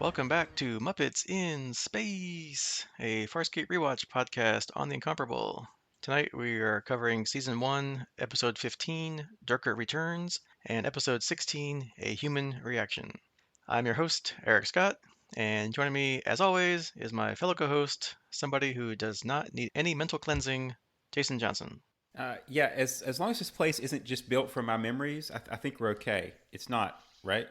Welcome back to Muppets in Space, a Farscape rewatch podcast on the Incomparable. Tonight we are covering Season 1, Episode 15, Durka Returns, and Episode 16, A Human Reaction. I'm your host, Eric Scott, and joining me, as always, is my fellow co-host, somebody who does not need any mental cleansing, Jason Johnson. Yeah, as long as this place isn't just built from my memories, I think we're okay. It's not, right?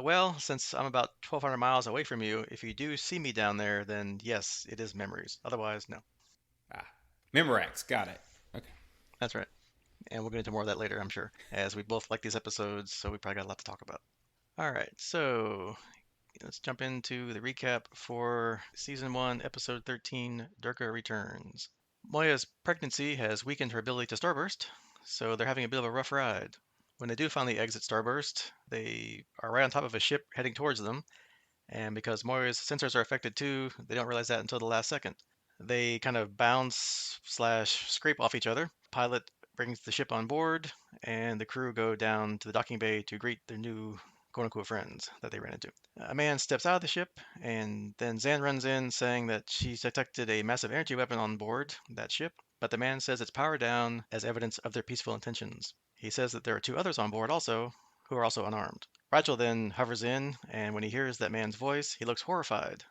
Well, since I'm about 1,200 miles away from you, if you do see me down there, then yes, it is memories. Otherwise, no. Ah, Memorax, got it. Okay. That's right. And we'll get into more of that later, I'm sure, as we both like these episodes, so we probably got a lot to talk about. All right, so let's jump into the recap for Season 1, Episode 13, Durka Returns. Moya's pregnancy has weakened her ability to starburst, so they're having a bit of a rough ride. When they do finally exit Starburst, they are right on top of a ship heading towards them, and because Moya's sensors are affected too, they don't realize that until the last second. They kind of bounce slash scrape off each other. Pilot brings the ship on board, and the crew go down to the docking bay to greet their new quote unquote friends that they ran into. A man steps out of the ship, and then Zan runs in saying that she's detected a massive energy weapon on board that ship, but the man says it's powered down as evidence of their peaceful intentions. He says that there are two others on board also, who are also unarmed. Rygel then hovers in, and when he hears that man's voice, he looks horrified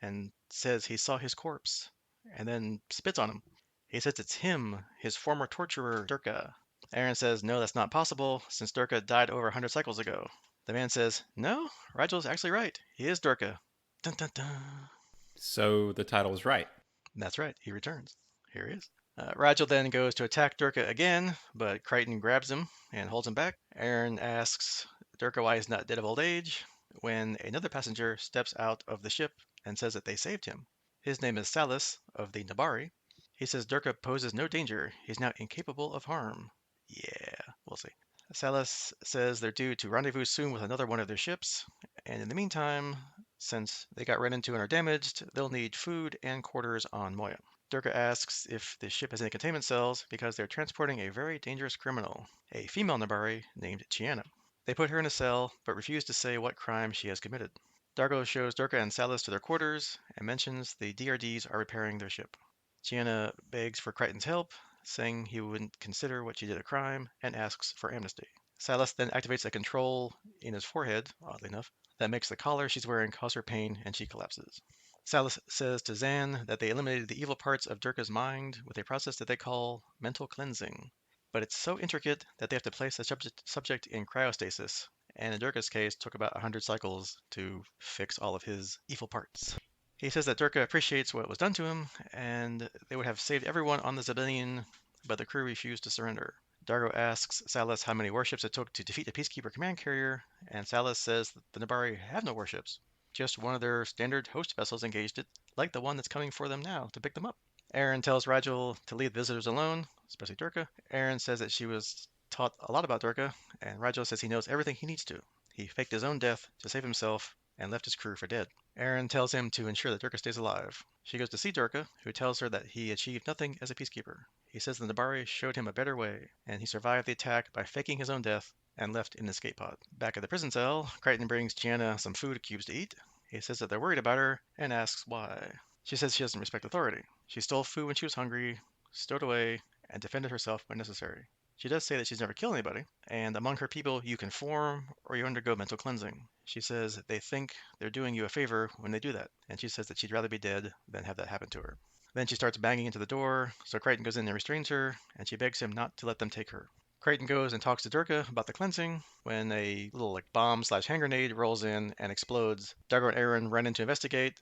and says he saw his corpse, and then spits on him. He says it's him, his former torturer, Durka. Aaron says no, that's not possible, since Durka died over 100 cycles ago. The man says, no, Rygel's actually right. He is Durka. Dun dun dun. So the title's right. That's right, he returns. Here he is. Rygel then goes to attack Durka again, but Crichton grabs him and holds him back. Aaron asks Durka why he's not dead of old age, when another passenger steps out of the ship and says that they saved him. His name is Salas of the Nebari. He says Durka poses no danger. He's now incapable of harm. Yeah, we'll see. Salas says they're due to rendezvous soon with another one of their ships, and in the meantime, since they got ran into and are damaged, they'll need food and quarters on Moya. Durka asks if the ship has any containment cells because they're transporting a very dangerous criminal, a female Nebari named Chiana. They put her in a cell, but refuse to say what crime she has committed. Dargo shows Durka and Salas to their quarters and mentions the DRDs are repairing their ship. Chiana begs for Crichton's help, saying he wouldn't consider what she did a crime, and asks for amnesty. Salas then activates a control in his forehead, oddly enough, that makes the collar she's wearing cause her pain and she collapses. Salas says to Zan that they eliminated the evil parts of Durka's mind with a process that they call mental cleansing. But it's so intricate that they have to place the subject in cryostasis, and in Durka's case took about 100 cycles to fix all of his evil parts. He says that Durka appreciates what was done to him, and they would have saved everyone on the Zebellion, but the crew refused to surrender. Dargo asks Salas how many warships it took to defeat a Peacekeeper command carrier, and Salas says that the Nebari have no warships, just one of their standard host vessels engaged it, like the one that's coming for them now to pick them up. Aaron tells Rygel to leave visitors alone, especially Durka. Aaron says that she was taught a lot about Durka, and Rygel says he knows everything he needs to. He faked his own death to save himself and left his crew for dead. Aaron tells him to ensure that Durka stays alive. She goes to see Durka, who tells her that he achieved nothing as a peacekeeper. He says the Nebari showed him a better way, and he survived the attack by faking his own death and left in an escape pod. Back at the prison cell, Crichton brings Chiana some food cubes to eat. He says that they're worried about her and asks why. She says she doesn't respect authority. She stole food when she was hungry, stowed away, and defended herself when necessary. She does say that she's never killed anybody, and among her people, you conform or you undergo mental cleansing. She says they think they're doing you a favor when they do that, and she says that she'd rather be dead than have that happen to her. Then she starts banging into the door, so Crichton goes in and restrains her, and she begs him not to let them take her. Crichton goes and talks to Durka about the cleansing when a little bomb slash hand grenade rolls in and explodes. Dargo and Aaron run in to investigate,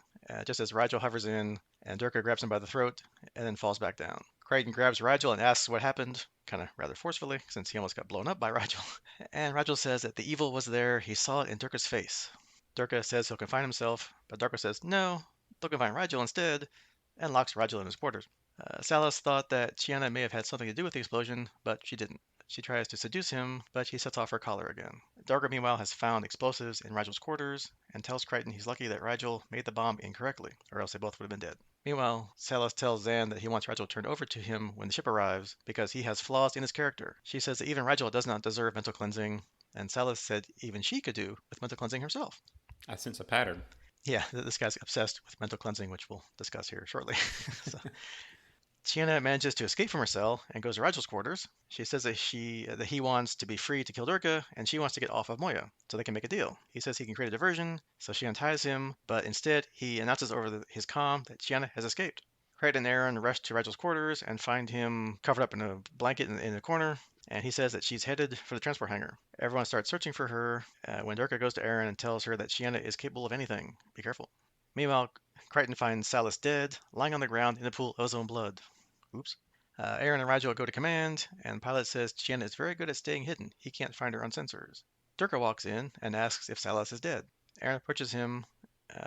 just as Rygel hovers in, and Durka grabs him by the throat and then falls back down. Crichton grabs Rygel and asks what happened, kind of rather forcefully, since he almost got blown up by Rygel. And Rygel says that the evil was there, he saw it in Durka's face. Durka says he'll confine himself, but Darko says no, they'll confine Rygel instead, and locks Rygel in his quarters. Salas thought that Chiana may have had something to do with the explosion, but she didn't. She tries to seduce him, but he sets off her collar again. Dargo, meanwhile, has found explosives in Rygel's quarters and tells Crichton he's lucky that Rygel made the bomb incorrectly, or else they both would have been dead. Meanwhile, Salas tells Zan that he wants Rygel turned over to him when the ship arrives because he has flaws in his character. She says that even Rygel does not deserve mental cleansing, and Salas said even she could do with mental cleansing herself. I sense a pattern. Yeah, this guy's obsessed with mental cleansing, which we'll discuss here shortly. So, Chiana manages to escape from her cell and goes to Rygel's quarters. She says that he wants to be free to kill Durka, and she wants to get off of Moya, so they can make a deal. He says he can create a diversion, so she unties him, but instead he announces over his comm that Chiana has escaped. Crichton and Aaron rush to Rygel's quarters and find him covered up in a blanket in a corner, and he says that she's headed for the transport hangar. Everyone starts searching for her when Durka goes to Aaron and tells her that Chiana is capable of anything. Be careful. Meanwhile, Crichton finds Salas dead, lying on the ground in a pool of his own blood. Oops. Aaron and Rygel go to command, and Pilot says Chiana is very good at staying hidden. He can't find her on sensors. Durka walks in and asks if Salas is dead. Aaron approaches him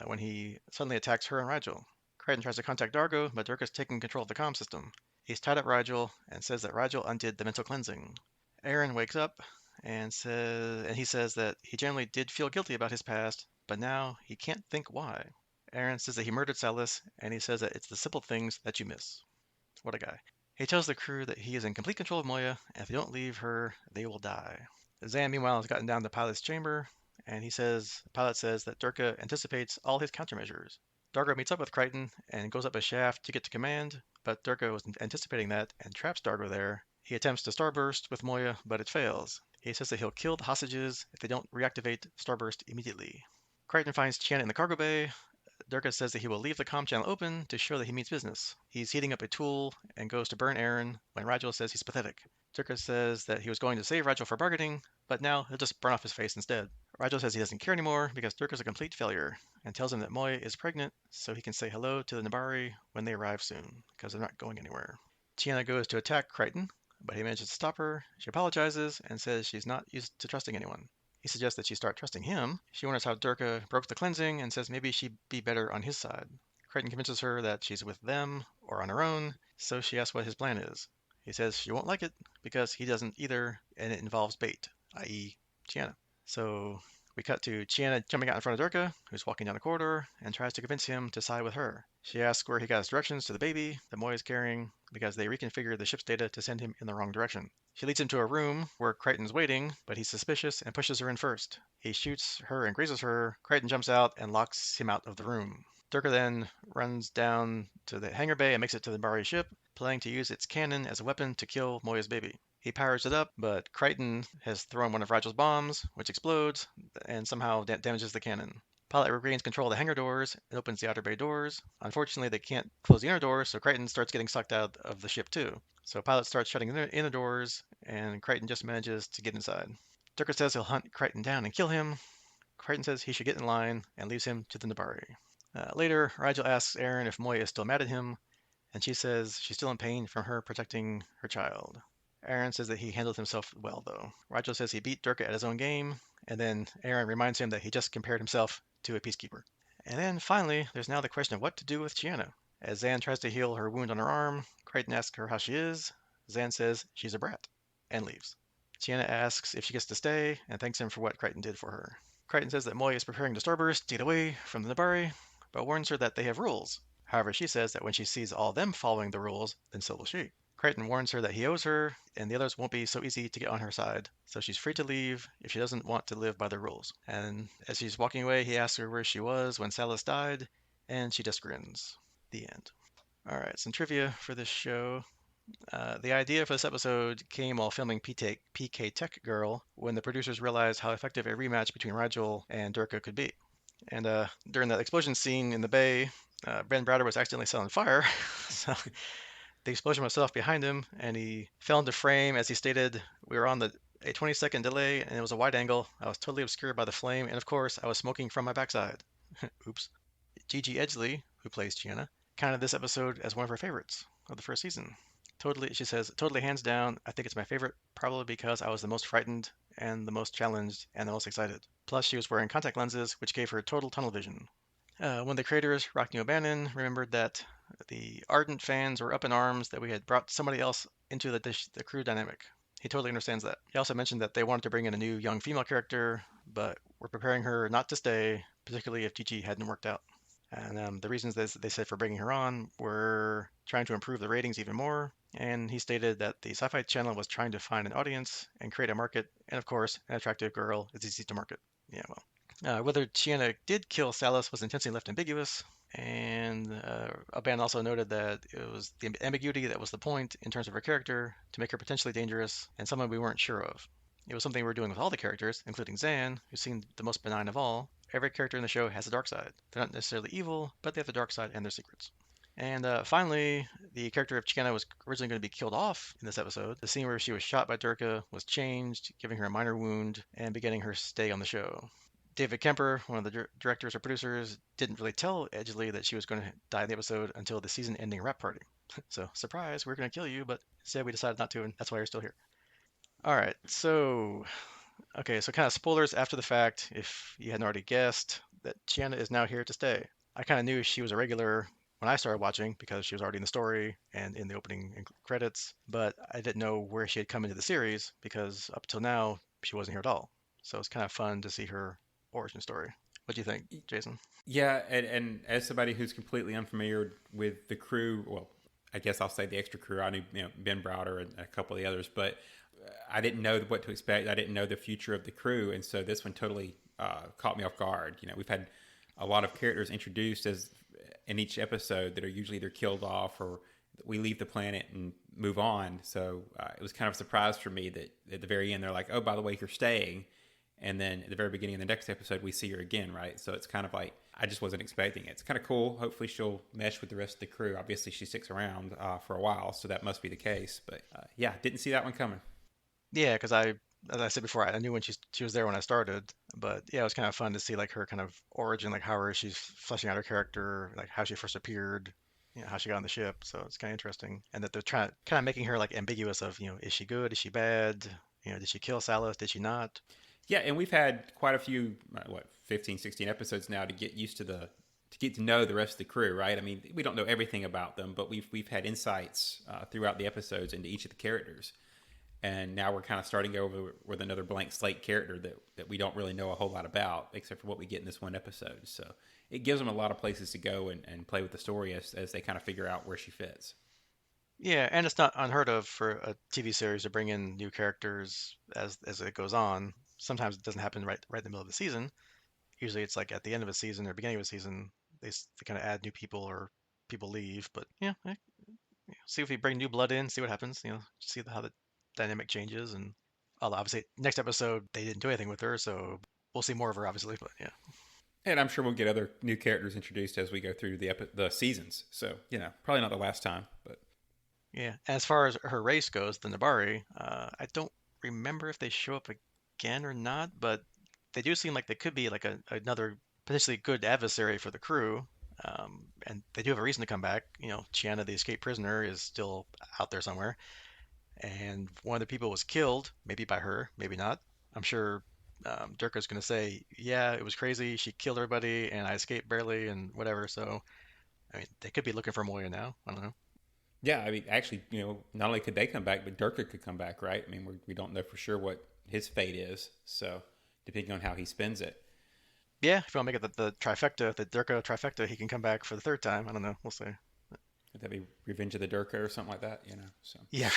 when he suddenly attacks her and Rygel. Crichton tries to contact Dargo, but Durka's taking control of the comm system. He's tied up Rygel and says that Rygel undid the mental cleansing. Aaron wakes up and he says that he generally did feel guilty about his past, but now he can't think why. Aaron says that he murdered Salas, and he says that it's the simple things that you miss. What a guy. He tells the crew that he is in complete control of Moya, and if they don't leave her, they will die. Zan, meanwhile, has gotten down to Pilot's chamber, and Pilot says that Durka anticipates all his countermeasures. Dargo meets up with Crichton and goes up a shaft to get to command, but Durka was anticipating that and traps Dargo there. He attempts to starburst with Moya, but it fails. He says that he'll kill the hostages if they don't reactivate starburst immediately. Crichton finds Chiana in the cargo bay. Durka says that he will leave the comm channel open to show that he means business. He's heating up a tool and goes to burn Aaron when Rygel says he's pathetic. Durka says that he was going to save Rygel for bargaining, but now he'll just burn off his face instead. Rygel says he doesn't care anymore because Durka's a complete failure and tells him that Moya is pregnant so he can say hello to the Nebari when they arrive soon because they're not going anywhere. Chiana goes to attack Crichton, but he manages to stop her. She apologizes and says she's not used to trusting anyone. He suggests that she start trusting him. She wonders how Durka broke the cleansing and says maybe she'd be better on his side. Crichton convinces her that she's with them or on her own, so she asks what his plan is. He says she won't like it because he doesn't either, and it involves bait, i.e., Chiana. So we cut to Chiana jumping out in front of Durka, who's walking down a corridor, and tries to convince him to side with her. She asks where he got his directions to the baby that Moya is carrying because they reconfigured the ship's data to send him in the wrong direction. She leads him to a room where Crichton's waiting, but he's suspicious and pushes her in first. He shoots her and grazes her. Crichton jumps out and locks him out of the room. Durka then runs down to the hangar bay and makes it to the Nebari ship, planning to use its cannon as a weapon to kill Moya's baby. He powers it up, but Crichton has thrown one of Rygel's bombs, which explodes and somehow damages the cannon. Pilot regains control of the hangar doors and opens the outer bay doors. Unfortunately, they can't close the inner doors, so Crichton starts getting sucked out of the ship too. So Pilot starts shutting the inner doors, and Crichton just manages to get inside. Durka says he'll hunt Crichton down and kill him. Crichton says he should get in line and leaves him to the Nebari. Later, Rygel asks Aaron if Moya is still mad at him, and she says she's still in pain from her protecting her child. Aaron says that he handled himself well, though. Rygel says he beat Durka at his own game, and then Aaron reminds him that he just compared himself to a peacekeeper. And then finally, there's now the question of what to do with Chiana. As Zan tries to heal her wound on her arm, Crichton asks her how she is. Zan says she's a brat and leaves. Chiana asks if she gets to stay and thanks him for what Crichton did for her. Crichton says that Moya is preparing to starburst to get away from the Nebari, but warns her that they have rules. However, she says that when she sees all them following the rules, then so will she. Crichton warns her that he owes her, and the others won't be so easy to get on her side, so she's free to leave if she doesn't want to live by the rules. And as she's walking away, he asks her where she was when Salas died, and she just grins. The end. All right, some trivia for this show. The idea for this episode came while filming PK Tech Girl when the producers realized how effective a rematch between Rygel and Durka could be. And during that explosion scene in the bay, Ben Browder was accidentally set on fire, so the explosion went off behind him, and he fell into frame. As he stated, we were on a 20-second delay, and it was a wide angle. I was totally obscured by the flame, and of course, I was smoking from my backside. Oops. Gigi Edgley, who plays Chiana, counted this episode as one of her favorites of the first season. Totally, she says, totally hands down, I think it's my favorite, probably because I was the most frightened and the most challenged and the most excited. Plus, she was wearing contact lenses, which gave her total tunnel vision. When the creators, Rockne O'Bannon, remembered that the ardent fans were up in arms that we had brought somebody else into the crew dynamic. He totally understands that. He also mentioned that they wanted to bring in a new young female character, but were preparing her not to stay, particularly if Gigi hadn't worked out. And the reasons they said for bringing her on were trying to improve the ratings even more. And he stated that the Sci-Fi Channel was trying to find an audience and create a market. And of course, an attractive girl is easy to market. Yeah, well. Whether Chiana did kill Salas was intentionally left ambiguous, and Aban also noted that it was the ambiguity that was the point in terms of her character to make her potentially dangerous and someone we weren't sure of. It was something we were doing with all the characters, including Zan, who seemed the most benign of all. Every character in the show has a dark side. They're not necessarily evil, but they have the dark side and their secrets. And finally, the character of Chiana was originally going to be killed off in this episode. The scene where she was shot by Durka was changed, giving her a minor wound and beginning her stay on the show. David Kemper, one of the directors or producers, didn't really tell Edgley that she was going to die in the episode until the season-ending wrap party. So, surprise, we're going to kill you, but instead we decided not to, and that's why you're still here. All right, so kind of spoilers after the fact, if you hadn't already guessed, that Chiana is now here to stay. I kind of knew she was a regular when I started watching because she was already in the story and in the opening credits, but I didn't know where she had come into the series because up till now she wasn't here at all. So it's kind of fun to see her origin story. What do you think, Jason? Yeah, and as somebody who's completely unfamiliar with the crew, well, I guess I'll say the extra crew. I knew Ben Browder and a couple of the others, but I didn't know what to expect. I didn't know the future of the crew, and so this one totally caught me off guard. We've had a lot of characters introduced as in each episode that are usually either killed off or we leave the planet and move on. So it was kind of a surprise for me that at the very end they're like, "Oh, by the way, you're staying." And then at the very beginning of the next episode, we see her again, right? So it's kind of like, I just wasn't expecting it. It's kind of cool. Hopefully she'll mesh with the rest of the crew. Obviously she sticks around for a while, so that must be the case. But yeah, didn't see that one coming. Yeah, because as I said before, I knew when she was there when I started, but yeah, it was kind of fun to see like her kind of origin, like she's fleshing out her character, like how she first appeared, how she got on the ship. So it's kind of interesting, and that they're trying kind of making her like ambiguous of, is she good, is she bad, did she kill Salas, did she not? Yeah, and we've had quite a few, 15, 16 episodes now to get used to to get to know the rest of the crew, right? I mean, we don't know everything about them, but we've had insights throughout the episodes into each of the characters. And now we're kind of starting over with another blank slate character that we don't really know a whole lot about, except for what we get in this one episode. So it gives them a lot of places to go and play with the story as they kind of figure out where she fits. Yeah, and it's not unheard of for a TV series to bring in new characters as it goes on. Sometimes it doesn't happen right in the middle of the season. Usually it's like at the end of a season or beginning of a season, they kind of add new people or people leave. But yeah, see if we bring new blood in, see what happens. See how the dynamic changes. And obviously, next episode they didn't do anything with her, so we'll see more of her, obviously. But yeah, And I'm sure we'll get other new characters introduced as we go through the seasons. So, probably not the last time, but yeah. As far as her race goes, the Nebari, I don't remember if they show up again or not, but they do seem like they could be like another potentially good adversary for the crew. And they do have a reason to come back. Chiana, the escaped prisoner, is still out there somewhere. And one of the people was killed, maybe by her, maybe not. I'm sure Durka's going to say, yeah, it was crazy. She killed everybody, and I escaped barely, and whatever. So, I mean, they could be looking for Moya now. I don't know. yeah, I mean, actually, not only could they come back, but Durka could come back, right? I mean, we don't know for sure what his fate is. So, depending on how he spends it. Yeah, if you want to make it the trifecta, the Durka trifecta, he can come back for the third time. I don't know. We'll see. Could that be Revenge of the Durka or something like that? So. Yeah.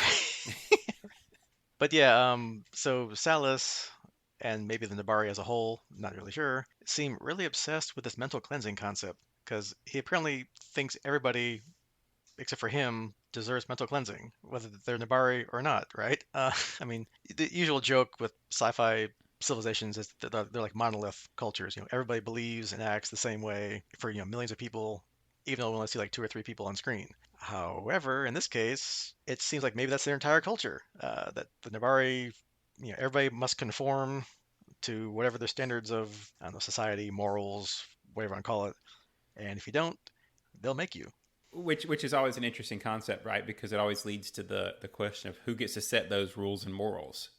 But yeah, so Salas and maybe the Nebari as a whole, not really sure, seem really obsessed with this mental cleansing concept because he apparently thinks everybody except for him deserves mental cleansing, whether they're Nebari or not, right? I mean, the usual joke with sci-fi civilizations is that they're like monolith cultures. Everybody believes and acts the same way for millions of people, even though we only see like two or three people on screen. However, in this case, it seems like maybe that's their entire culture. That the Nebari, everybody must conform to whatever their standards of, I don't know, society, morals, whatever you want to call it. And if you don't, they'll make you. Which is always an interesting concept, right? Because it always leads to the question of who gets to set those rules and morals.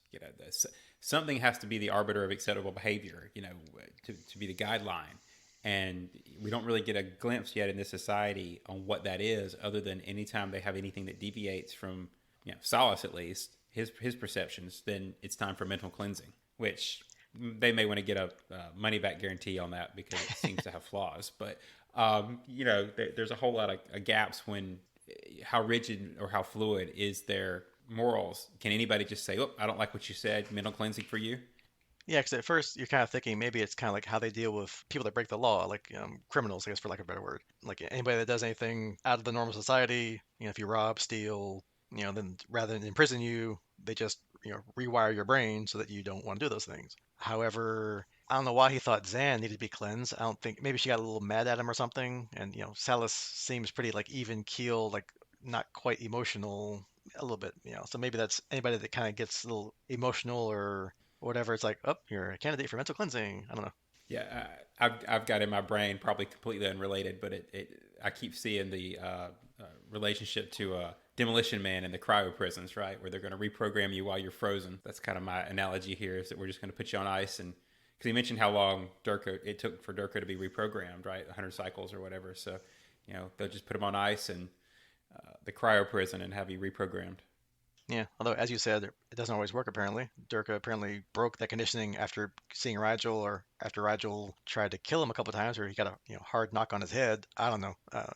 Something has to be the arbiter of acceptable behavior, to be the guideline. And we don't really get a glimpse yet in this society on what that is, other than anytime they have anything that deviates from, Solace at least, his perceptions, then it's time for mental cleansing, which they may want to get a money back guarantee on that because it seems to have flaws. But, there's a whole lot of gaps when how rigid or how fluid is their morals. Can anybody just say, oh, I don't like what you said, mental cleansing for you? Yeah, because at first you're kind of thinking maybe it's kind of like how they deal with people that break the law, like criminals, I guess, for lack of a better word. Like anybody that does anything out of the normal society, if you rob, steal, then rather than imprison you, they just, rewire your brain so that you don't want to do those things. However, I don't know why he thought Zan needed to be cleansed. I don't think maybe she got a little mad at him or something. And Salas seems pretty like even keel, like not quite emotional a little bit. So maybe that's anybody that kind of gets a little emotional or whatever. It's like, oh, you're a candidate for mental cleansing. I don't know. Yeah, I've got in my brain, probably completely unrelated, but I keep seeing the relationship to Demolition Man and the cryo prisons, right, where they're going to reprogram you while you're frozen. That's kind of my analogy here, is that we're just going to put you on ice. And because he mentioned how long it took for Durka to be reprogrammed, right, 100 cycles or whatever. So they'll just put him on ice and the cryo prison and have you reprogrammed. Yeah, although as you said, it doesn't always work apparently. Durka apparently broke that conditioning after seeing Rygel, or after Rygel tried to kill him a couple times, or he got a hard knock on his head. I don't know,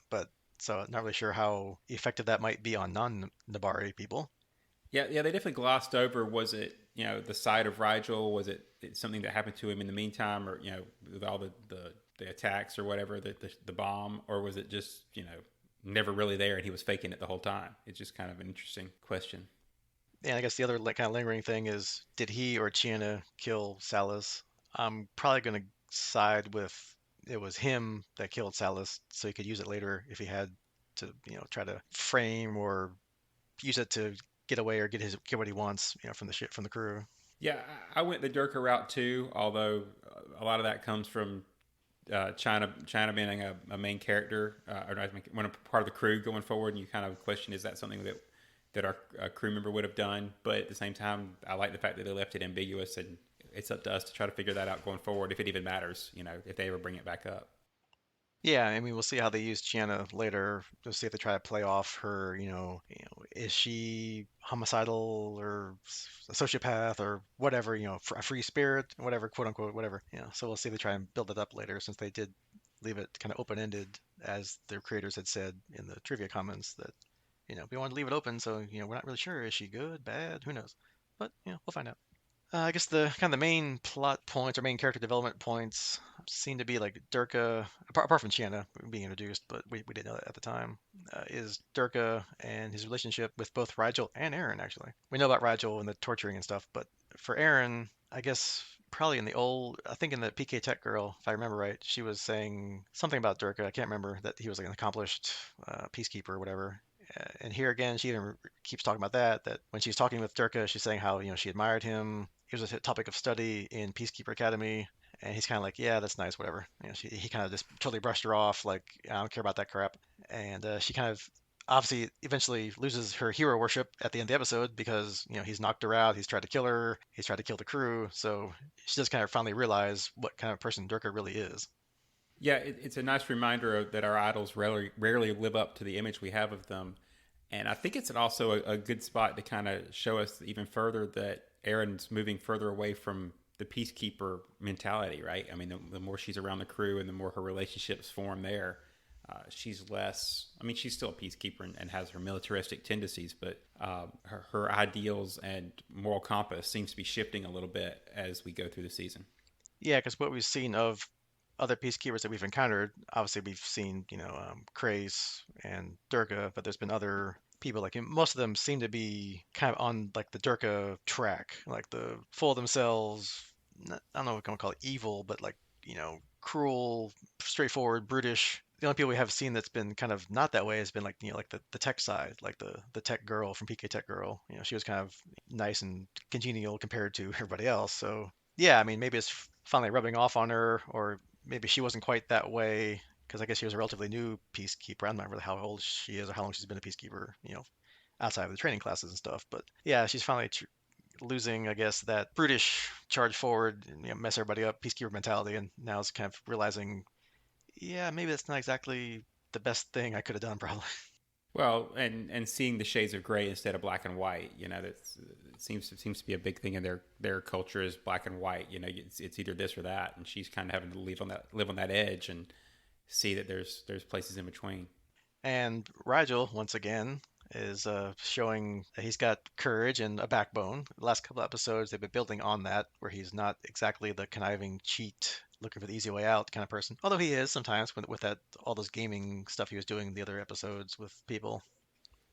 but so not really sure how effective that might be on non-Nebari people. Yeah, they definitely glossed over. Was it the sight of Rygel? Was it something that happened to him in the meantime, or with all the attacks or whatever, the bomb, or was it just never really there and he was faking it the whole time? It's just kind of an interesting question. And I guess the other kind of lingering thing is, did he or Chiana kill Salas? I'm probably going to side with it was him that killed Salas, so he could use it later if he had to, try to frame or use it to get away or get what he wants, from the ship from the crew. Yeah, I went the Durka route too, although a lot of that comes from China being a main character, or not, one part of the crew going forward, and you kind of question, is that something that our crew member would have done? But at the same time, I like the fact that they left it ambiguous, and it's up to us to try to figure that out going forward, if it even matters, if they ever bring it back up. Yeah, I mean, we'll see how they use Chiana later. We'll see if they try to play off her, is she homicidal or a sociopath or whatever, a free spirit, whatever, quote unquote, whatever. So we'll see if they try and build it up later, since they did leave it kind of open-ended, as their creators had said in the trivia comments that, we wanted to leave it open, so, we're not really sure. Is she good, bad? Who knows? But, we'll find out. I guess the kind of the main plot points or main character development points seem to be like Durka, apart from Chiana being introduced, but we didn't know that at the time, is Durka and his relationship with both Rygel and Aaron, actually. We know about Rygel and the torturing and stuff, but for Aaron, I guess probably I think in the PK Tech Girl, if I remember right, she was saying something about Durka. I can't remember, that he was like an accomplished peacekeeper or whatever. And here again, she even keeps talking about that when she's talking with Durka, she's saying how, she admired him. He was a topic of study in Peacekeeper Academy. And he's kind of like, yeah, that's nice, whatever. He kind of just totally brushed her off, like, I don't care about that crap. And she kind of obviously eventually loses her hero worship at the end of the episode, because, he's knocked her out, he's tried to kill her, he's tried to kill the crew. So she does kind of finally realize what kind of person Durka really is. Yeah, it's a nice reminder that our idols rarely live up to the image we have of them. And I think it's also a good spot to kind of show us even further that Erin's moving further away from the peacekeeper mentality, right? I mean, the more she's around the crew and the more her relationships form there, she's less. I mean, she's still a peacekeeper and has her militaristic tendencies, but her ideals and moral compass seems to be shifting a little bit as we go through the season. Yeah, because what we've seen of other peacekeepers that we've encountered, obviously we've seen, Krace and Durga, but there's been other people, like most of them seem to be kind of on like the Durka track, like the full of themselves. I don't know what I'm gonna call it, evil, but like, cruel, straightforward, brutish. The only people we have seen that's been kind of not that way has been like, like the tech side, like the tech girl from PK Tech Girl. She was kind of nice and congenial compared to everybody else. So yeah, I mean, maybe it's finally rubbing off on her, or maybe she wasn't quite that way, because I guess she was a relatively new peacekeeper. I'm not really how old she is or how long she's been a peacekeeper, outside of the training classes and stuff. But yeah, she's finally losing, I guess, that brutish charge forward, and, mess everybody up peacekeeper mentality, and now is kind of realizing, yeah, maybe that's not exactly the best thing I could have done, probably. Well, and seeing the shades of gray instead of black and white, that's it seems to be a big thing in their culture, is black and white. It's either this or that, and she's kind of having to live on that edge and see that there's places in between. And Rigel, once again, is showing that he's got courage and a backbone. The last couple episodes, they've been building on that, where he's not exactly the conniving cheat, looking for the easy way out kind of person. Although he is sometimes with that all those gaming stuff he was doing in the other episodes with people.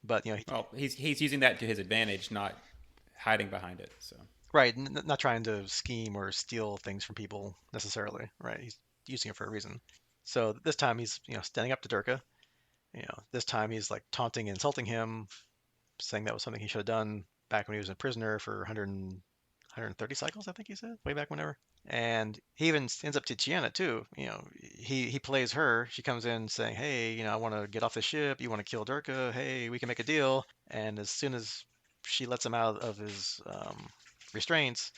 But Well, he's using that to his advantage, not hiding behind it. So right, not trying to scheme or steal things from people necessarily. Right, he's using it for a reason. So this time he's standing up to Durka. This time he's like taunting and insulting him, saying that was something he should have done back when he was a prisoner for 130 cycles, I think he said, way back whenever. And he even ends up to Chiana too. He plays her. She comes in saying, "Hey, I want to get off the ship. You want to kill Durka? Hey, we can make a deal." And as soon as she lets him out of his restraints,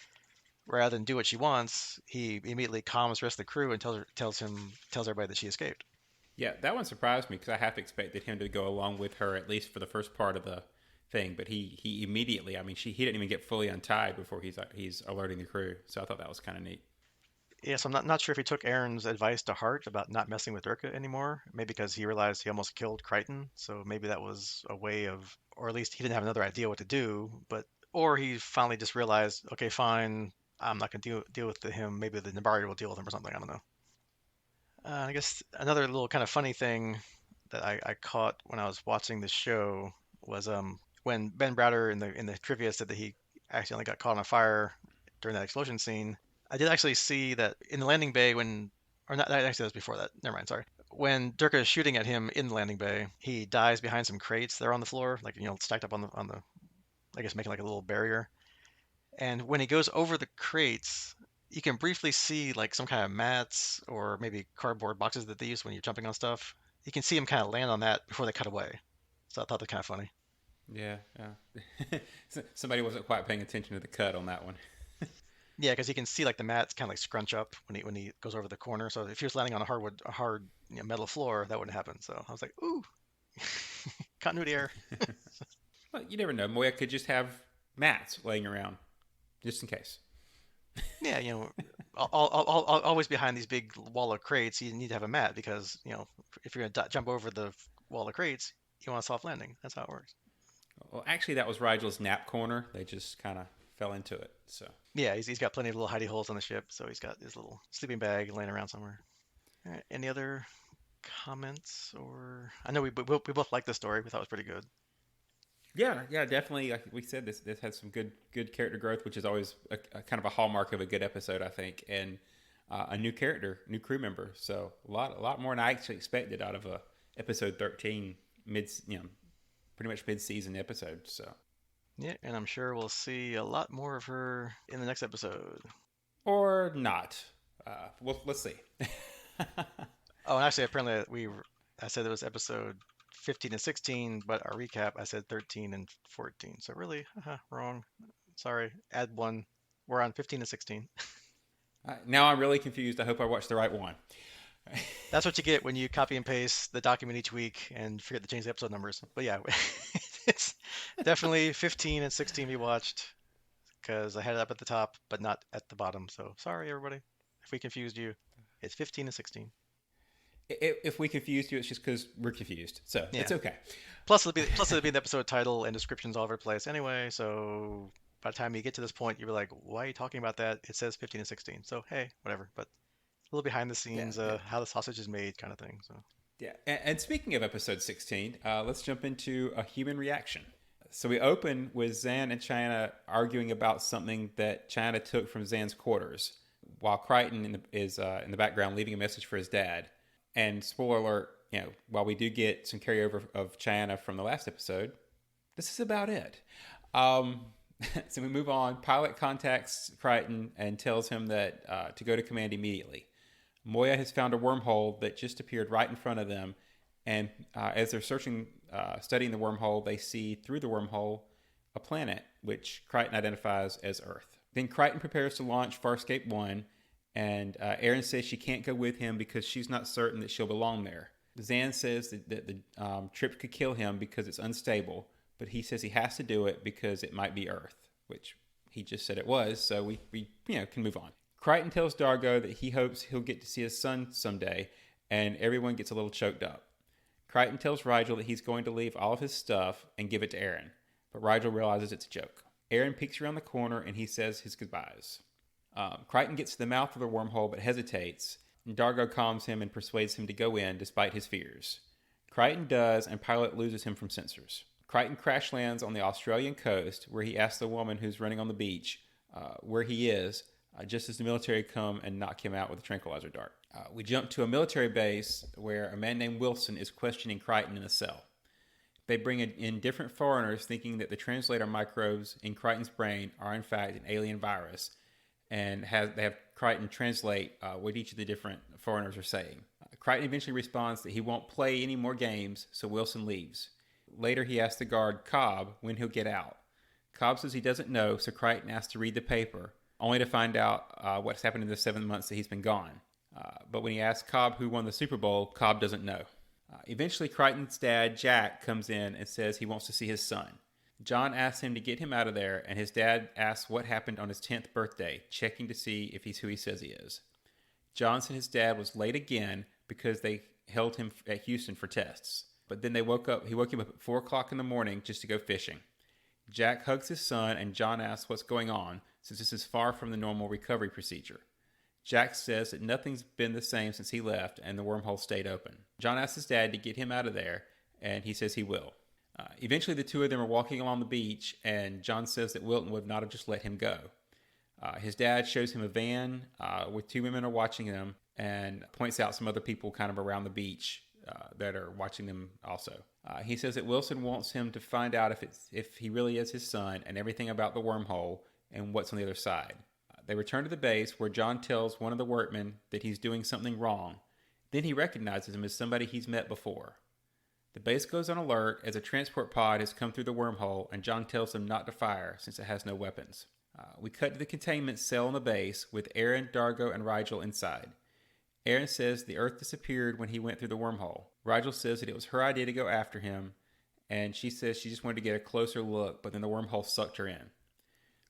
rather than do what she wants, he immediately calms the rest of the crew and tells everybody that she escaped. yeah, that one surprised me because I half expected him to go along with her at least for the first part of the thing, but he immediately. I mean, he didn't even get fully untied before he's alerting the crew. So I thought that was kind of neat. Yes, I'm not sure if he took Aaron's advice to heart about not messing with Durka anymore. Maybe because he realized he almost killed Crichton, so maybe that was a way of, or at least he didn't have another idea what to do. Or he finally just realized, okay, fine, I'm not gonna deal with him. Maybe the Nebari will deal with him or something. I don't know. I guess another little kind of funny thing that I caught when I was watching the show was when Ben Browder in the trivia said that he accidentally got caught on fire during that explosion scene. I did actually see that in the landing bay or not, actually that was before that. Never mind, sorry. When Durka is shooting at him in the landing bay, he dies behind some crates that are on the floor, like stacked up on the, I guess making like a little barrier. And when he goes over the crates, you can briefly see like some kind of mats or maybe cardboard boxes that they use when you're jumping on stuff. You can see him kind of land on that before they cut away. So I thought that kind of funny. Yeah, yeah. Somebody wasn't quite paying attention to the cut on that one. Yeah, because you can see like the mats kind of like scrunch up when he goes over the corner. So if he was landing on a hard metal floor, that wouldn't happen. So I was like, ooh, continuity error. Well, you never know. Moya could just have mats laying around just in case. Yeah, always behind these big wall of crates, you need to have a mat because if you're gonna jump over the wall of crates, you want a soft landing. That's how it works. Well, actually, that was Rygel's nap corner. They just kind of fell into it. So Yeah, he's got plenty of little hidey holes on the ship, so he's got his little sleeping bag laying around somewhere. All right, any other comments or I know we both liked the story. We thought it was pretty good. yeah, yeah, definitely. Like we said, this had some good character growth, which is always a kind of a hallmark of a good episode, I think, and a new character, new crew member. So a lot more than I actually expected out of a episode 13 pretty much mid season episode. So Yeah, and I'm sure we'll see a lot more of her in the next episode. or not. Well, let's see. Oh, and actually, apparently I said it was episode 15 and 16, but our recap I said 13 and 14. So really, wrong. Sorry. Add one. We're on 15 and 16. Now I'm really confused. I hope I watched the right one. That's what you get when you copy and paste the document each week and forget to change the episode numbers. But yeah, it's definitely 15 and 16 we watched because I had it up at the top, but not at the bottom. So sorry, everybody, if we confused you. It's 15 and 16. If we confused you, it's just because we're confused. So Yeah. it's okay. Plus it'll be the episode title and descriptions all over the place anyway. So by the time you get to this point, you'll be like, "Why are you talking about that? It says 15 and 16." So hey, whatever. But a little behind the Yeah, scenes, yeah. how the sausage is made, kind of thing. So Yeah, and speaking of episode 16, let's jump into a human reaction. So we open with Zan and Chiana arguing about something that Chiana took from Zan's quarters, while Crichton is in the background leaving a message for his dad. And spoiler alert, while we do get some carryover of Chiana from the last episode, this is about it. Um, so we move on. Pilot contacts Crichton and tells him that to go to command immediately. Moya has found a wormhole that just appeared right in front of them, and as they're studying the wormhole, they see through the wormhole a planet, which Crichton identifies as Earth. Then Crichton prepares to launch Farscape 1, and Erin says she can't go with him because she's not certain that she'll belong there. Zan says that the trip could kill him because it's unstable, but he says he has to do it because it might be Earth, which he just said it was, so we can move on. Crichton tells Dargo that he hopes he'll get to see his son someday, and everyone gets a little choked up. Crichton tells Rygel that he's going to leave all of his stuff and give it to Aaron, but Rygel realizes it's a joke. Aaron peeks around the corner and he says his goodbyes. Crichton gets to the mouth of the wormhole but hesitates, and Dargo calms him and persuades him to go in despite his fears. Crichton does, and Pilot loses him from sensors. Crichton crash lands on the Australian coast, where he asks the woman who's running on the beach where he is, just as the military come and knock him out with a tranquilizer dart. We jump to a military base where a man named Wilson is questioning Crichton in a cell. They bring in different foreigners, thinking that the translator microbes in Crichton's brain are in fact an alien virus, and they have Crichton translate what each of the different foreigners are saying. Crichton eventually responds that he won't play any more games, so Wilson leaves. Later, he asks the guard, Cobb, when he'll get out. Cobb says he doesn't know, so Crichton asks to read the paper, only to find out what's happened in the 7 months that he's been gone. But when he asks Cobb who won the Super Bowl, Cobb doesn't know. Eventually, Crichton's dad, Jack, comes in and says he wants to see his son. John asks him to get him out of there, and his dad asks what happened on his 10th birthday, checking to see if he's who he says he is. John said his dad was late again because they held him at Houston for tests. But then he woke him up at 4 o'clock in the morning just to go fishing. Jack hugs his son, and John asks what's going on, since this is far from the normal recovery procedure. Jack says that nothing's been the same since he left, and the wormhole stayed open. John asks his dad to get him out of there, and he says he will. Eventually, the two of them are walking along the beach, and John says that Wilton would not have just let him go. His dad shows him a van with 2 women are watching them, and points out some other people kind of around the beach that are watching them also. He says that Wilson wants him to find out if he really is his son and everything about the wormhole and what's on the other side. They return to the base where John tells one of the workmen that he's doing something wrong. Then he recognizes him as somebody he's met before. The base goes on alert as a transport pod has come through the wormhole, and John tells them not to fire since it has no weapons. We cut to the containment cell on the base with Aaron, Dargo, and Rygel inside. Aaron says the Earth disappeared when he went through the wormhole. Rygel says that it was her idea to go after him, and she says she just wanted to get a closer look, but then the wormhole sucked her in.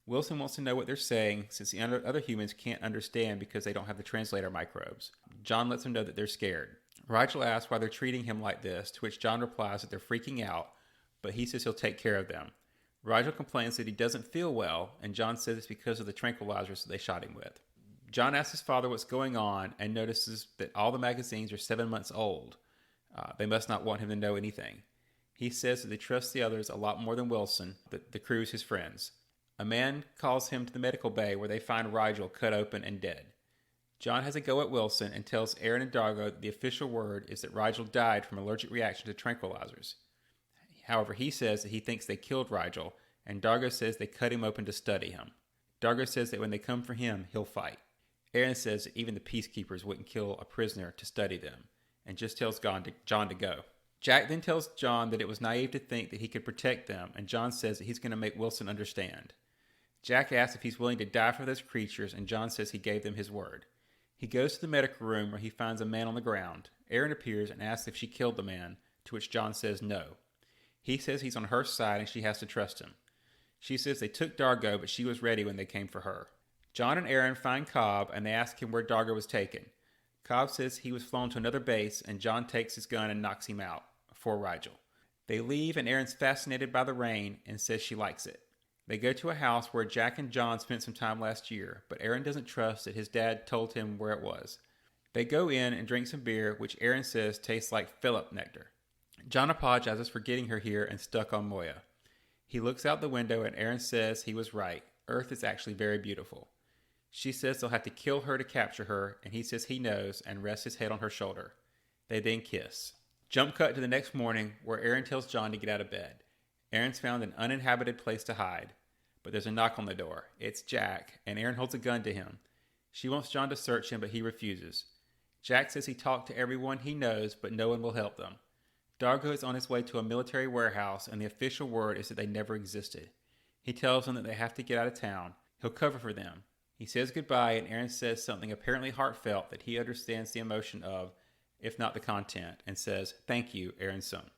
Wilson wants to know what they're saying, since the other humans can't understand because they don't have the translator microbes. John lets them know that they're scared. Rygel asks why they're treating him like this, to which John replies that they're freaking out, but he says he'll take care of them. Rygel complains that he doesn't feel well, and John says it's because of the tranquilizers that they shot him with. John asks his father what's going on and notices that all the magazines are 7 months old. They must not want him to know anything. He says that they trust the others a lot more than Wilson, that the crew's his friends. A man calls him to the medical bay where they find Rygel cut open and dead. John has a go at Wilson and tells Aaron and Dargo that the official word is that Rygel died from allergic reaction to tranquilizers. However, he says that he thinks they killed Rygel, and Dargo says they cut him open to study him. Dargo says that when they come for him, he'll fight. Aaron says that even the peacekeepers wouldn't kill a prisoner to study them, and just tells John to go. Jack then tells John that it was naive to think that he could protect them, and John says that he's going to make Wilson understand. Jack asks if he's willing to die for those creatures, and John says he gave them his word. He goes to the medical room where he finds a man on the ground. Aaron appears and asks if she killed the man, to which John says no. He says he's on her side and she has to trust him. She says they took Dargo, but she was ready when they came for her. John and Aaron find Cobb, and they ask him where Dargo was taken. Cobb says he was flown to another base, and John takes his gun and knocks him out for Rygel. They leave, and Aaron's fascinated by the rain and says she likes it. They go to a house where Jack and John spent some time last year, but Aaron doesn't trust that his dad told him where it was. They go in and drink some beer, which Aaron says tastes like Philip nectar. John apologizes for getting her here and stuck on Moya. He looks out the window, and Aaron says he was right. Earth is actually very beautiful. She says they'll have to kill her to capture her, and he says he knows and rests his head on her shoulder. They then kiss. Jump cut to the next morning where Aaron tells John to get out of bed. Aaron's found an uninhabited place to hide, but there's a knock on the door. It's Jack, and Aaron holds a gun to him. She wants John to search him, but he refuses. Jack says he talked to everyone he knows, but no one will help them. Dargo is on his way to a military warehouse, and the official word is that they never existed. He tells them that they have to get out of town. He'll cover for them. He says goodbye, and Aaron says something apparently heartfelt that he understands the emotion of, if not the content, and says, "Thank you, Aaron's son."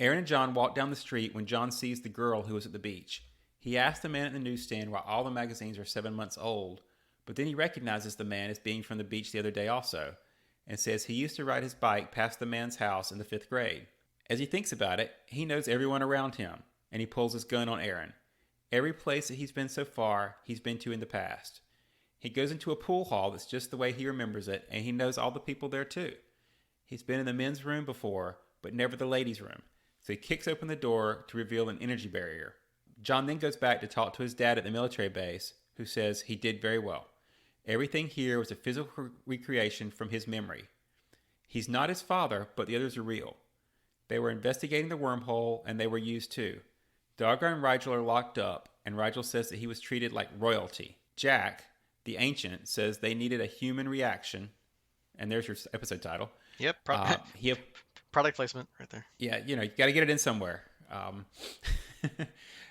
Aaron and John walk down the street when John sees the girl who was at the beach. He asks the man at the newsstand why all the magazines are 7 months old, but then he recognizes the man as being from the beach the other day also, and says he used to ride his bike past the man's house in the 5th grade. As he thinks about it, he knows everyone around him, and he pulls his gun on Aaron. Every place that he's been so far, he's been to in the past. He goes into a pool hall that's just the way he remembers it, and he knows all the people there too. He's been in the men's room before, but never the ladies' room, so he kicks open the door to reveal an energy barrier. John then goes back to talk to his dad at the military base, who says he did very well. Everything here was a physical recreation from his memory. He's not his father, but the others are real. They were investigating the wormhole, and they were used too. Durka and Rygel are locked up, and Rygel says that he was treated like royalty. Jack, the ancient, says they needed a human reaction, and there's your episode title. Yep. He Product placement right there. Yeah, you got to get it in somewhere.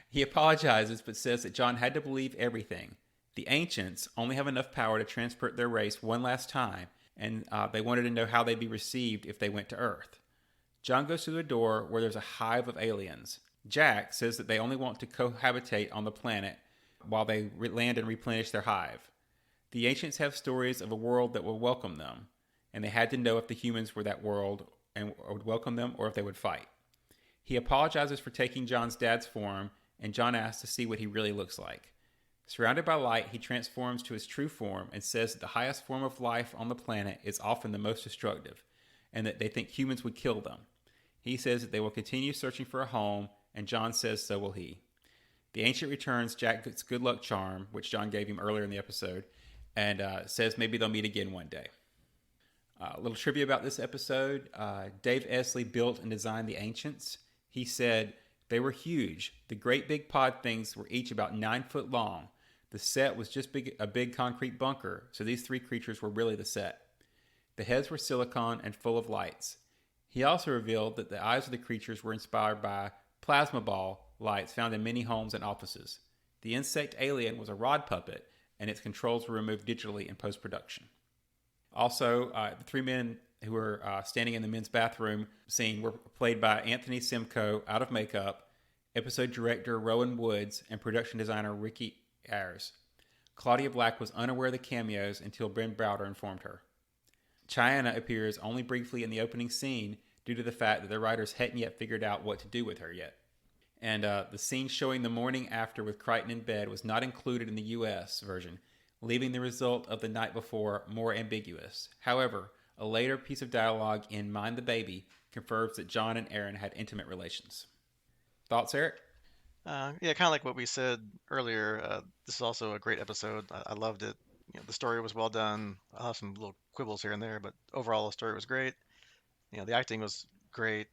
He apologizes, but says that John had to believe everything. The ancients only have enough power to transport their race one last time, and they wanted to know how they'd be received if they went to Earth. John goes through a door where there's a hive of aliens. Jack says that they only want to cohabitate on the planet while they land and replenish their hive. The ancients have stories of a world that will welcome them, and they had to know if the humans were that world and would welcome them or if they would fight. He apologizes for taking John's dad's form, and John asks to see what he really looks like. Surrounded by light, he transforms to his true form and says that the highest form of life on the planet is often the most destructive, and that they think humans would kill them. He says that they will continue searching for a home, and John says so will he. The ancient returns Jack gets good luck charm, which John gave him earlier in the episode, and says maybe they'll meet again one day. A little trivia about this episode. Dave Esley built and designed the ancients. He said, they were huge. The great big pod things were each about 9 foot long. The set was just a big concrete bunker, so these 3 creatures were really the set. The heads were silicon and full of lights. He also revealed that the eyes of the creatures were inspired by plasma ball lights found in many homes and offices. The insect alien was a rod puppet, and its controls were removed digitally in post-production. Also, the 3 men who were standing in the men's bathroom scene were played by Anthony Simcoe, out of makeup, episode director Rowan Woods, and production designer Ricky Ayers. Claudia Black was unaware of the cameos until Ben Browder informed her. Chiana appears only briefly in the opening scene due to the fact that the writers hadn't yet figured out what to do with her yet. And the scene showing the morning after with Crichton in bed was not included in the US version, leaving the result of the night before more ambiguous. However, a later piece of dialogue in Mind the Baby confirms that John and Aaron had intimate relations. Thoughts, Eric? Yeah, kind of like what we said earlier. This is also a great episode. I loved it. The story was well done. I'll have some little quibbles here and there, but overall the story was great. The acting was great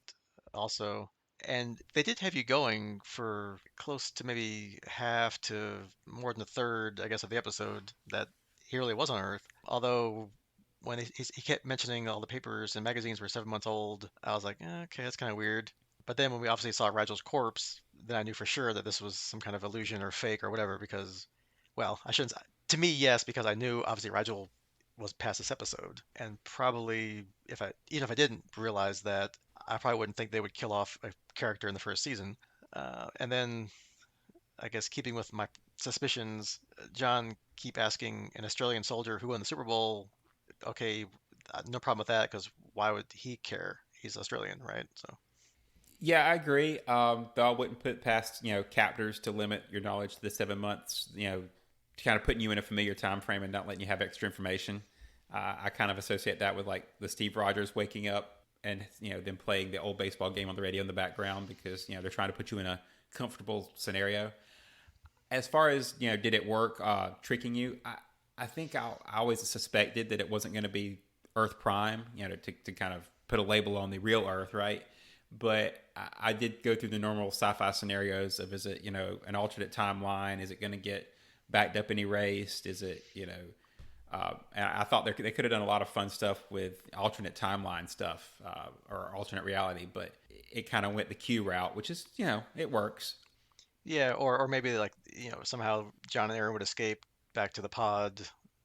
also. And they did have you going for close to maybe half to more than a third, I guess, of the episode that he really was on Earth. Although when he kept mentioning all the papers and magazines were 7 months old, I was like, okay, that's kind of weird. But then when we obviously saw Rygel's corpse, then I knew for sure that this was some kind of illusion or fake or whatever because, well, I shouldn't. To me, yes, because I knew obviously Rygel was past this episode, and probably even if I didn't realize that, I probably wouldn't think they would kill off a character in the first season. And then, I guess keeping with my suspicions, John keep asking an Australian soldier who won the Super Bowl. Okay, no problem with that because why would he care? He's Australian, right? So. Yeah, I agree. Though I wouldn't put past captors to limit your knowledge to the 7 months. To kind of putting you in a familiar time frame and not letting you have extra information. I kind of associate that with like the Steve Rogers waking up and them playing the old baseball game on the radio in the background because they're trying to put you in a comfortable scenario. As far as did it work tricking you? I think I always suspected that it wasn't going to be Earth Prime, to kind of put a label on the real Earth, right? But I did go through the normal sci-fi scenarios of is it an alternate timeline? Is it going to get backed up and erased? Is it and I thought they could have done a lot of fun stuff with alternate timeline stuff or alternate reality, but it kind of went the Q route, which is it works. Yeah, or maybe like somehow John and Aaron would escape back to the pod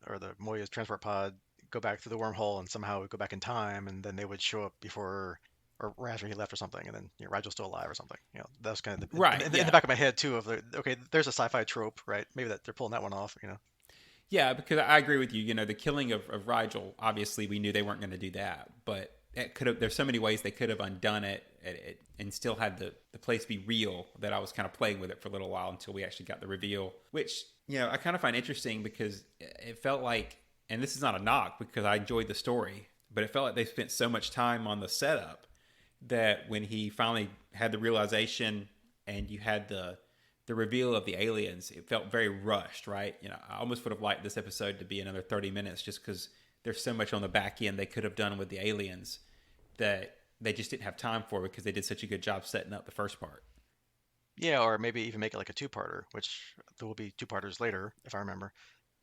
or the Moya's transport pod, go back through the wormhole, and somehow go back in time, and then they would show up before or after he left or something, and then Rygel's still alive or something. That was kind of right in the back of my head too. Of okay, there's a sci-fi trope, right? Maybe that they're pulling that one off. Yeah, because I agree with you. The killing of Rygel, obviously we knew they weren't going to do that, but it could have. There's so many ways they could have undone it and still had the place be real. That I was kind of playing with it for a little while until we actually got the reveal, which I kind of find interesting because it felt like, and this is not a knock because I enjoyed the story, but it felt like they spent so much time on the setup that when he finally had the realization and you had the reveal of the aliens, it felt very rushed, right? I almost would have liked this episode to be another 30 minutes just because there's so much on the back end they could have done with the aliens that they just didn't have time for because they did such a good job setting up the first part. Yeah, or maybe even make it like a two-parter, which there will be two-parters later, if I remember.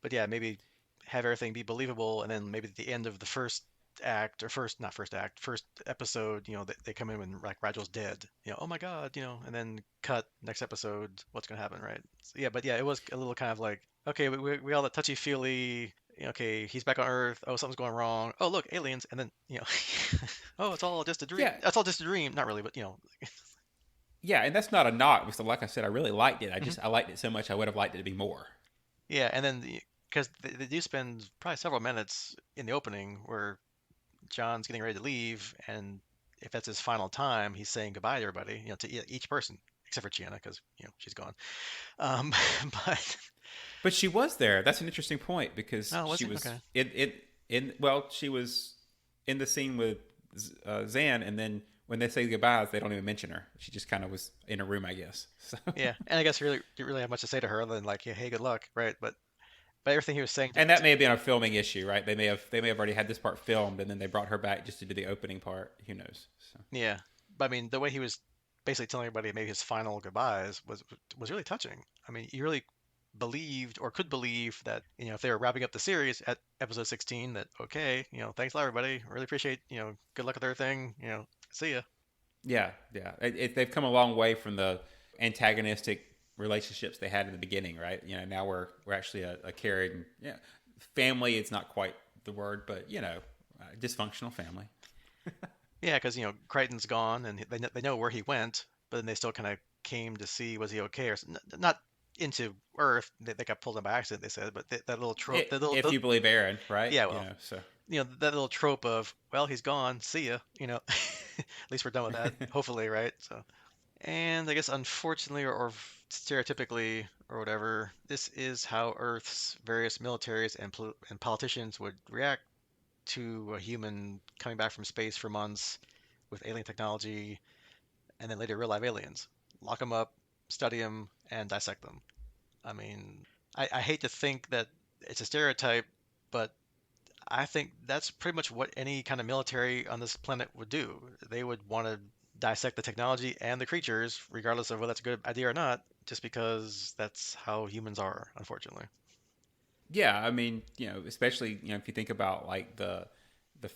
But yeah, maybe have everything be believable, and then maybe at the end of the first act, or first, not first act, first episode, they come in when like Rygel's dead. Oh my God, and then cut next episode, what's gonna happen, right? So, yeah, but yeah, it was a little kind of like, okay, we all that touchy-feely. Okay, he's back on Earth. Oh, something's going wrong. Oh, look, aliens, and then oh, it's all just a dream. Yeah, That's all just a dream. Not really, but yeah, and that's not a knock because, like I said, I really liked it. Mhm. I liked it so much I would have liked it to be more. Yeah, and then because they do spend probably several minutes in the opening where John's getting ready to leave, and if that's his final time, he's saying goodbye to everybody, to each person except for Chiana because she's gone. Um, but But she was there. That's an interesting point because oh, was she he? was Okay. she was in the scene with Zan, and then when they say goodbyes, they don't even mention her. She just kind of was in a room, I guess. So, Yeah, and I guess really didn't really have much to say to her other than like, yeah, hey, good luck, right? But everything he was saying and that may have been a filming issue, right? They may have already had this part filmed, and then they brought her back just to do the opening part. Who knows? So. yeah, but I mean, the way he was basically telling everybody maybe his final goodbyes was really touching. I mean, you really believed or could believe that if they were wrapping up the series at episode 16 that okay, thanks a lot everybody, really appreciate, good luck with everything, see ya. Yeah, yeah. They've come a long way from the antagonistic relationships they had in the beginning, right? Now we're actually a caring, family. It's not quite the word, but dysfunctional family. Yeah, because Crichton's gone and they know where he went, but then they still kind of came to see was he okay or not into Earth. They got pulled in by accident, they said, but that little trope, If you believe Aaron, right? yeah, well, So that little trope of, well, he's gone, see ya, at least we're done with that, hopefully, right? So, and I guess unfortunately or stereotypically or whatever, this is how Earth's various militaries and politicians would react to a human coming back from space for months with alien technology and then later real live aliens. Lock them up, study them, and dissect them. I mean, I hate to think that it's a stereotype, but I think that's pretty much what any kind of military on this planet would do. They would want to dissect the technology and the creatures, regardless of whether that's a good idea or not, just because that's how humans are, unfortunately. yeah, I mean, especially if you think about like the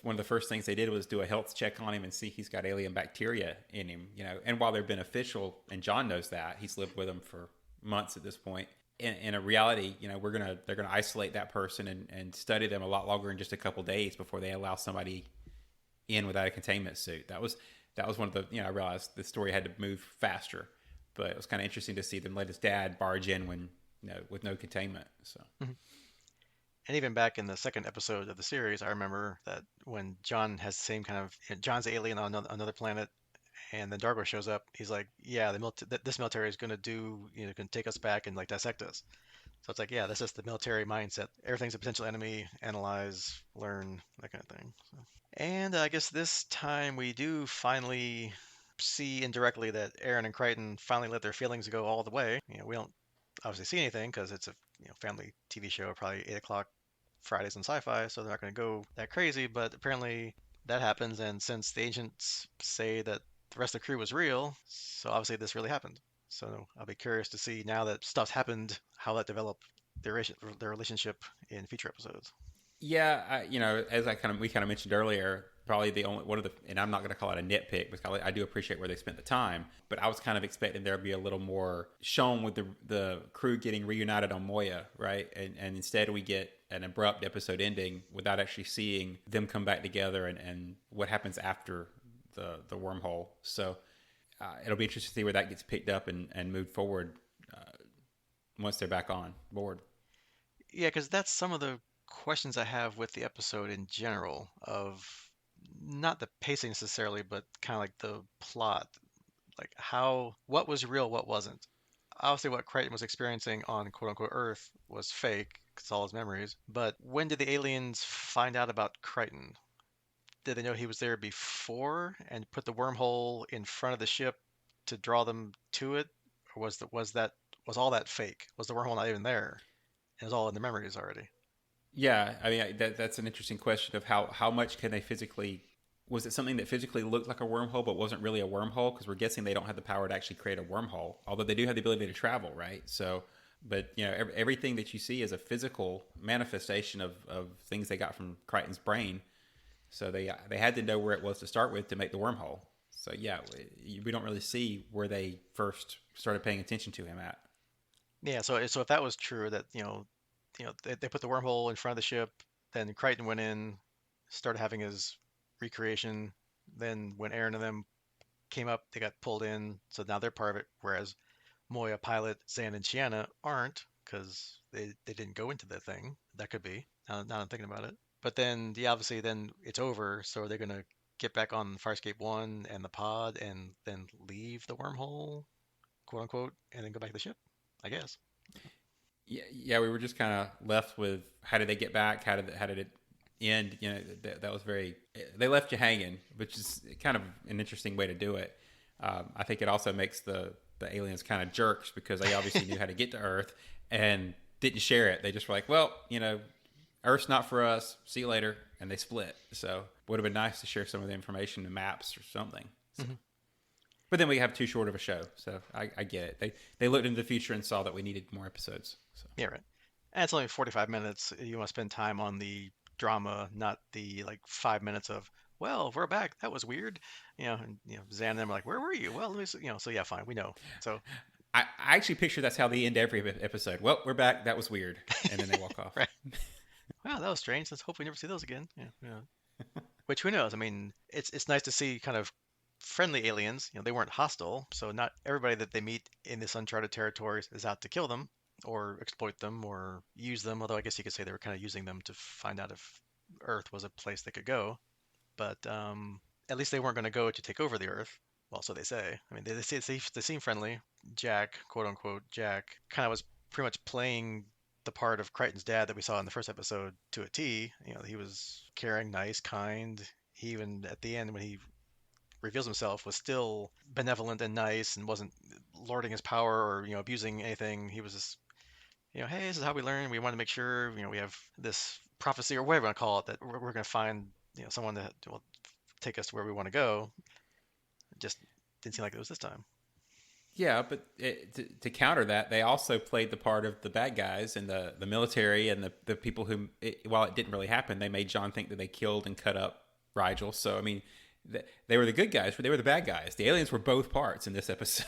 one of the first things they did was do a health check on him and see he's got alien bacteria in him, and while they're beneficial, and John knows that he's lived with them for months at this point. In a reality, they're gonna isolate that person and study them a lot longer in just a couple days before they allow somebody in without a containment suit. That was one of the I realized the story had to move faster, but it was kind of interesting to see them let his dad barge in when with no containment. So Mhm. And even back in the second episode of the series, I remember that when John has the same kind of John's alien on another planet, and then Dargo shows up, he's like, "Yeah, this military is going to do, going to take us back and like dissect us." So it's like, yeah, that's just the military mindset. Everything's a potential enemy. Analyze, learn, that kind of thing. So. And I guess this time we do finally see indirectly that Aaron and Crichton finally let their feelings go all the way. We don't obviously see anything because it's a family TV show, probably 8 o'clock Fridays on Sci-Fi, so they're not going to go that crazy. But apparently that happens, and since the agents say that the rest of the crew was real, so obviously this really happened. So I'll be curious to see now that stuff's happened, how that developed their relationship in future episodes. yeah, as we kind of mentioned earlier, probably the only one of the, and I'm not going to call it a nitpick because I do appreciate where they spent the time, but I was kind of expecting there to be a little more shown with the crew getting reunited on Moya, right? And instead we get an abrupt episode ending without actually seeing them come back together and what happens after the wormhole. So it'll be interesting to see where that gets picked up and moved forward once they're back on board. Yeah, because that's some of the questions I have with the episode in general of not the pacing necessarily, but kind of like the plot, like what was real, what wasn't. Obviously, what Crichton was experiencing on quote unquote Earth was fake, 'cause it's all his memories. But when did the aliens find out about Crichton? Did they know he was there before and put the wormhole in front of the ship to draw them to it, or was all that fake? Was the wormhole not even there? It was all in the memories already. Yeah, I mean that's an interesting question of how much can they physically. Was it something that physically looked like a wormhole but wasn't really a wormhole? Because we're guessing they don't have the power to actually create a wormhole, although they do have the ability to travel, right? So, but everything that you see is a physical manifestation of things they got from Crichton's brain. So they had to know where it was to start with to make the wormhole. So yeah, we don't really see where they first started paying attention to him at. Yeah, so if that was true, that they put the wormhole in front of the ship, then Crichton went in, started having his recreation. Then when Aaron and them came up, they got pulled in, so now they're part of it. Whereas Moya, Pilot, Zan, and Chiana aren't because they didn't go into the thing. That could be. Now I'm thinking about it. But then, yeah, obviously, then it's over. So are they gonna get back on Farscape One and the pod and then leave the wormhole, quote unquote, and then go back to the ship? I guess. Yeah, we were just kind of left with how did they get back? How did it end? That was very. They left you hanging, which is kind of an interesting way to do it. I think it also makes the aliens kind of jerks because they obviously knew how to get to Earth and didn't share it. They just were like, well, Earth's not for us. See you later, and they split. So would have been nice to share some of the information, the maps or something. So. Hmm. But then we have too short of a show, so I get it. They looked into the future and saw that we needed more episodes. So Yeah, right. And it's only 45 minutes. You want to spend time on the drama, not the like 5 minutes of, well, we're back. That was weird. And Zan and them are like, where were you? Well, let me see, so yeah, fine, we know. So, I actually picture that's how they end every episode. Well, we're back. That was weird, and then they walk off. right. Wow, that was strange. Let's hope we never see those again. Yeah, yeah. Which who knows? I mean, it's nice to see kind of friendly aliens. They weren't hostile, so not everybody that they meet in this uncharted territories is out to kill them or exploit them or use them. Although I guess you could say they were kind of using them to find out if Earth was a place they could go. But at least they weren't going to go to take over the Earth. Well, so they say. I mean, they seem friendly. Jack, quote unquote, Jack, kind of was pretty much playing the part of Crichton's dad that we saw in the first episode to a T. He was caring, nice, kind. He even at the end when he reveals himself was still benevolent and nice and wasn't lording his power or abusing anything. He was just hey, this is how we learn. We want to make sure we have this prophecy or whatever you want to call it that we're going to find someone that will take us to where we want to go. It just didn't seem like it was this time. Yeah, but to counter that, they also played the part of the bad guys and the military and the people who, while it didn't really happen, they made John think that they killed and cut up Rygel. So, I mean, they were the good guys, but they were the bad guys. The aliens were both parts in this episode.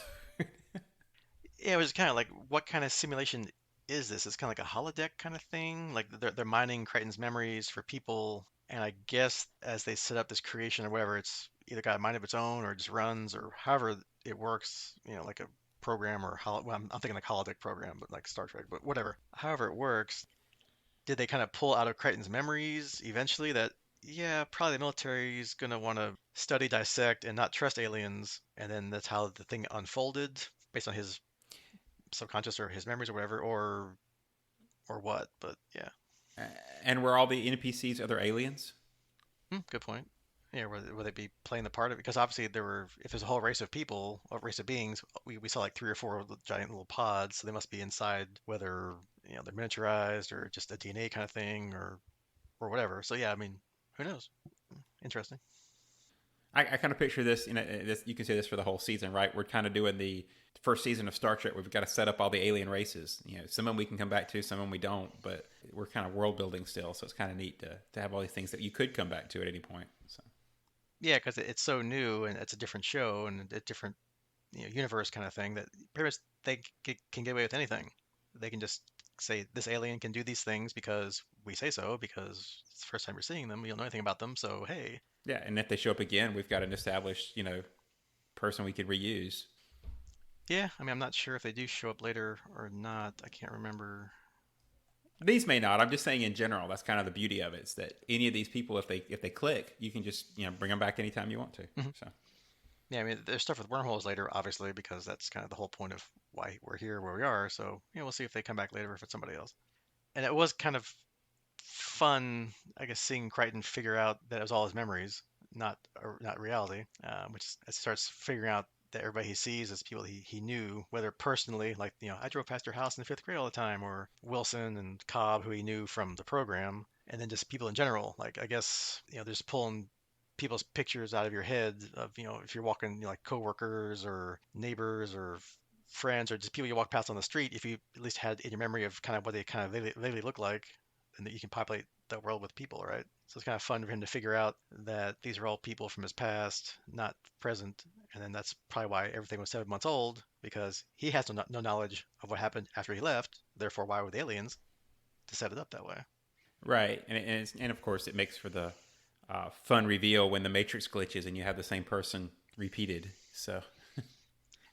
Yeah, it was kind of like, what kind of simulation is this? It's kind of like a holodeck kind of thing. Like they're mining Crichton's memories for people, and I guess as they set up this creation or whatever, it's either got a mind of its own or just runs or however it works. Like a program or well, I'm thinking like holodeck program, but like Star Trek, but whatever. However it works, did they kind of pull out of Crichton's memories eventually that yeah, probably the military is gonna want to study, dissect, and not trust aliens, and then that's how the thing unfolded based on his subconscious or his memories or whatever, or what. But yeah. And were all the NPCs other aliens? Good point. Yeah, would they be playing the part of it? Because obviously there were, if there's a whole race of people, a race of beings, we saw like three or four giant little pods, so they must be inside, whether they're miniaturized or just a DNA kind of thing or whatever. So yeah, I mean, who knows? Interesting. I kind of picture this, this, you can say this for the whole season, right? We're kind of doing the first season of Star Trek. We've got to set up all the alien races. Some of them we can come back to, some of them we don't, but we're kind of world building still. So it's kind of neat to have all these things that you could come back to at any point. So. Yeah, because it's so new and it's a different show and a different universe kind of thing that pretty much they can get away with anything. They can just say this alien can do these things because we say so because it's the first time we're seeing them. We don't know anything about them, so hey. Yeah, and if they show up again, we've got an established, person we could reuse. Yeah, I mean, I'm not sure if they do show up later or not. I can't remember. These may not. I'm just saying in general. That's kind of the beauty of it. Is that any of these people, if they click, you can just bring them back anytime you want to. Mhm. So Yeah, I mean, there's stuff with wormholes later, obviously, because that's kind of the whole point of why we're here where we are. So, we'll see if they come back later or if it's somebody else. And it was kind of fun, I guess, seeing Crichton figure out that it was all his memories, not reality. Which it starts figuring out that everybody he sees is people he knew, whether personally, like I drove past your house in the fifth grade all the time, or Wilson and Cobb, who he knew from the program, and then just people in general. Like I guess they're just pulling people's pictures out of your head of if you're walking like coworkers or neighbors or friends or just people you walk past on the street, if you at least had in your memory of kind of what they kind of vaguely look like, and that you can populate that world with people, right? So it's kind of fun for him to figure out that these are all people from his past, not present. And then that's probably why everything was 7 months old, because he has no knowledge of what happened after he left. Therefore, why would the aliens to set it up that way? right, and of course it makes for the fun reveal when the matrix glitches and you have the same person repeated. So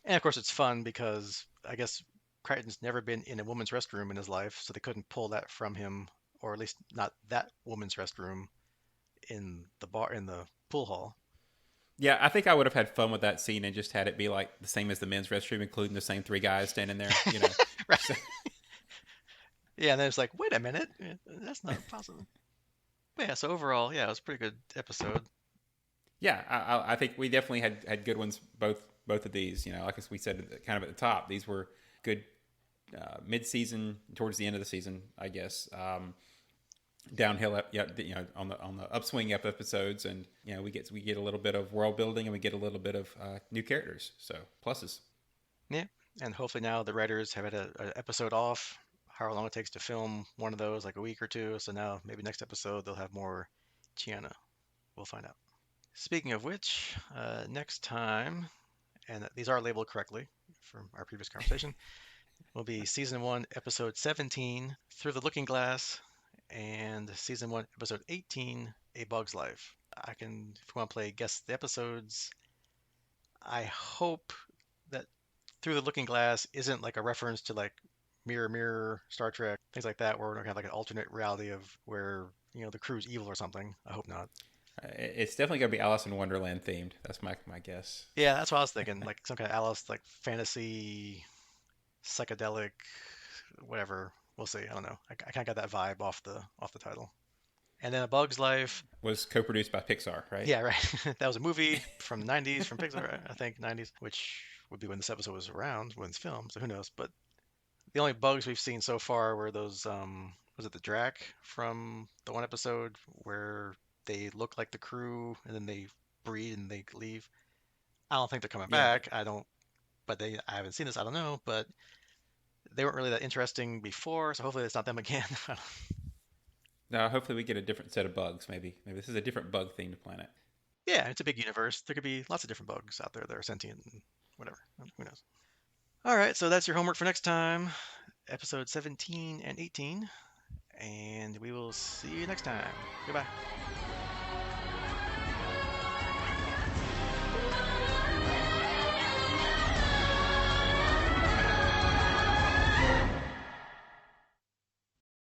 And of course, it's fun because I guess Crichton's never been in a woman's restroom in his life, so they couldn't pull that from him, or at least not that woman's restroom in the pool hall. yeah, I think I would have had fun with that scene and just had it be like the same as the men's restroom, including the same three guys standing there. Right. So, Yeah, and then it's like, wait a minute, that's not possible. But yeah, so overall, yeah, it was a pretty good episode. yeah, I think we definitely had good ones. Both of these, like as we said, kind of at the top, these were good mid-season towards the end of the season, I guess. Downhill, yeah, on the upswing episodes, and we get a little bit of world building and we get a little bit of new characters. So pluses. Yeah, and hopefully now the writers have had a episode off, however long it takes to film one of those, like a week or two. So now maybe next episode they'll have more Chiana. We'll find out. Speaking of which, next time, and these are labeled correctly from our previous conversation, will be season one, episode 17, Through the Looking Glass, and season one, episode 18, A Bug's Life. If you want to play guess the episodes, I hope that Through the Looking Glass isn't like a reference to like Mirror Mirror, Star Trek, things like that, where we're gonna have like an alternate reality of where the crew's evil or something. I hope not. It's definitely gonna be Alice in Wonderland themed. That's my guess. Yeah, that's what I was thinking. Like some kind of Alice, like fantasy, psychedelic, whatever. We'll see. I don't know. I kind of got that vibe off the title. And then A Bug's Life. Was co-produced by Pixar, right? Yeah, right. That was a movie from the 90s from Pixar, I think 90s, which would be when this episode was around, when it's filmed. So who knows? But the only bugs we've seen so far were those was it the Drac from the one episode where they look like the crew and then they breed and they leave. I don't think they're coming Yeah. back. I haven't seen this. I don't know, but they weren't really that interesting before, so hopefully it's not them again. Now, hopefully, we get a different set of bugs. Maybe this is a different bug themed planet. Yeah, it's a big universe. There could be lots of different bugs out there that are sentient and whatever. Who knows? All right, so that's your homework for next time, episode 17 and 18, and we will see you next time. Goodbye.